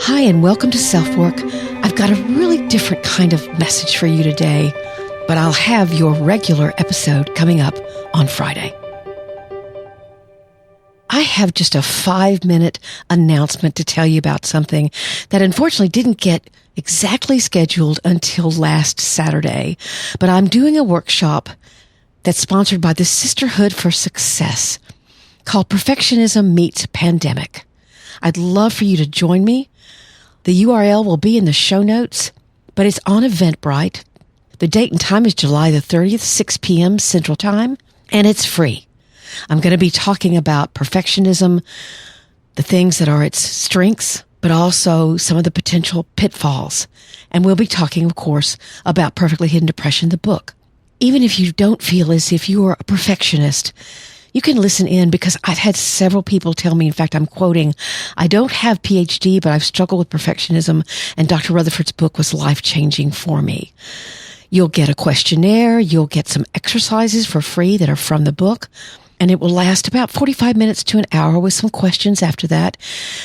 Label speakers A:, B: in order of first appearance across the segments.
A: Hi, and welcome to Self-Work. I've got a really different kind of message for you today, but I'll have your regular episode coming up on Friday. I have just a 5-minute announcement to tell you about something that unfortunately didn't get exactly scheduled until last Saturday, but I'm doing a workshop that's sponsored by the Sisterhood for Success called Perfectionism Meets Pandemic. I'd love for you to join me. The URL will be in the show notes, but it's on Eventbrite. The date and time is July the 30th, 6 p.m. Central Time, and it's free. I'm going to be talking about perfectionism, the things that are its strengths, but also some of the potential pitfalls. And we'll be talking, of course, about Perfectly Hidden Depression, the book. Even if you don't feel as if you are a perfectionist, you can listen in because I've had several people tell me, in fact, I'm quoting, I don't have PhD, but I've struggled with perfectionism, and Dr. Rutherford's book was life-changing for me. You'll get a questionnaire, you'll get some exercises for free that are from the book, and it will last about 45 minutes to an hour with some questions after that.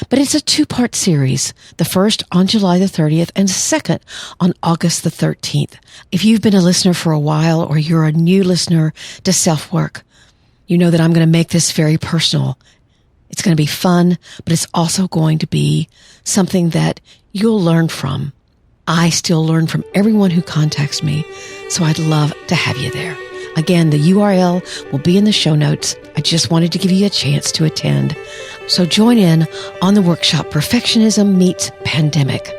A: But it's a 2-part series, the first on July the 30th and the second on August the 13th. If you've been a listener for a while or you're a new listener to Self-Work, you know that I'm going to make this very personal. It's going to be fun, but it's also going to be something that you'll learn from. I still learn from everyone who contacts me, so I'd love to have you there. Again, the URL will be in the show notes. I just wanted to give you a chance to attend. So join in on the workshop Perfectionism Meets Pandemic.